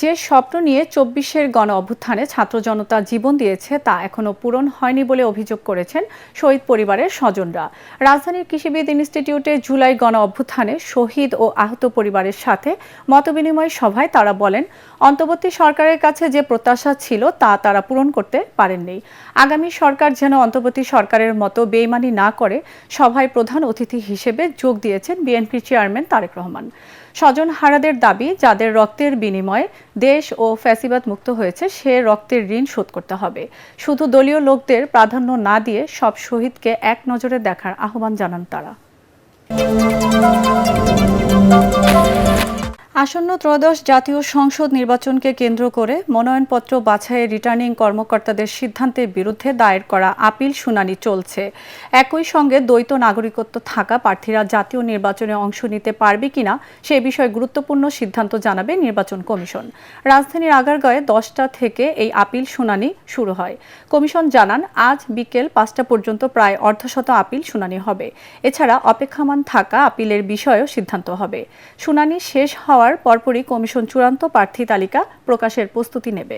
যে স্বপ্ন নিয়ে ২৪-এর গণ অভ্যুত্থানে ছাত্র জনতা জীবন দিয়েছে তা এখনো পূরণ হয়নি বলে অভিযোগ করেছেন শহীদ পরিবারের স্বজনরা। রাজধানীর কৃষিবিদ ইনস্টিটিউটে জুলাই গণ অভ্যুত্থানে শহীদ ও আহত পরিবারের সাথে মতবিনিময় সভায় তারা বলেন, অন্তর্বর্তী সরকারের কাছে যে প্রত্যাশা ছিল তা তারা পূরণ করতে পারেননি। আগামী সরকার যেন অন্তর্বর্তী সরকারের মতো বেইমানি না করে সভায় প্রধান অতিথি হিসেবে যোগ দিয়েছেন বিএনপির চেয়ারম্যান তারেক রহমান। স্বজনহারাদের দাবি, যাদের রক্তের বিনিময়ে দেশ ও ফ্যাসিবাদ মুক্ত হয়েছে সে রক্তের ঋণ শোধ করতে হবে। শুধু দলীয় লোকদের প্রাধান্য না দিয়ে সব শহীদকে এক নজরে দেখার আহ্বান জানান তারা। আসন্ন ত্রয়োদশ জাতীয় সংসদ নির্বাচনকে কেন্দ্র করে মনোনয়নপত্র বাছাইয়ে রিটার্নিং কর্মকর্তাদের সিদ্ধান্তের বিরুদ্ধে দায়ের করা আপিল শুনানি চলছে। একই সঙ্গে দ্বৈত নাগরিকত্ব থাকা প্রার্থীরা জাতীয় নির্বাচনে অংশ নিতে পারবে কিনা সে বিষয়ে গুরুত্বপূর্ণ সিদ্ধান্ত জানাবে নির্বাচন কমিশন। রাজধানীর আগারগাঁয়ে 10টা থেকে এই আপিল শুনানি শুরু হয়। কমিশন জানান, আজ বিকেল 5টা পর্যন্ত প্রায় অর্ধশত আপিল শুনানি হবে। এছাড়া অপেক্ষমান থাকা আপিলের বিষয়েও সিদ্ধান্ত হবে। শুনানি শেষ হওয়ার পরপরই কমিশন চূড়ান্ত প্রার্থী তালিকা প্রকাশের প্রস্তুতি নেবে।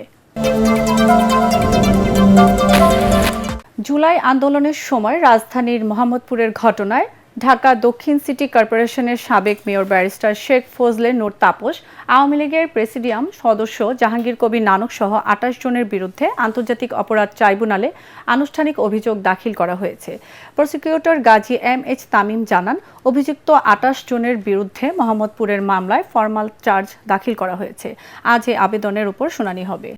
জুলাই আন্দোলনের সময় রাজধানীর মোহাম্মদপুরের ঘটনায় ঢাকা দক্ষিণ সিটি কর্পোরেশনের সাবেক মেয়র ব্যারিস্টার শেখ ফজলে নূর তাপস, আওয়ামী লীগের প্রেসিডিয়াম সদস্য জাহাঙ্গীর কবির নানক সহ 28 জনের বিরুদ্ধে আন্তর্জাতিক অপরাধ ট্রাইব্যুনালে আনুষ্ঠানিক অভিযোগ দাখিল করা হয়েছে। প্রসিকিউটর গাজী MH তামিম জানান, অভিযুক্ত 28 জনের বিরুদ্ধে মোহাম্মদপুরের মামলায় ফরমাল চার্জ দাখিল করা হয়েছে। আজ এই আবেদনের উপর শুনানি হবে।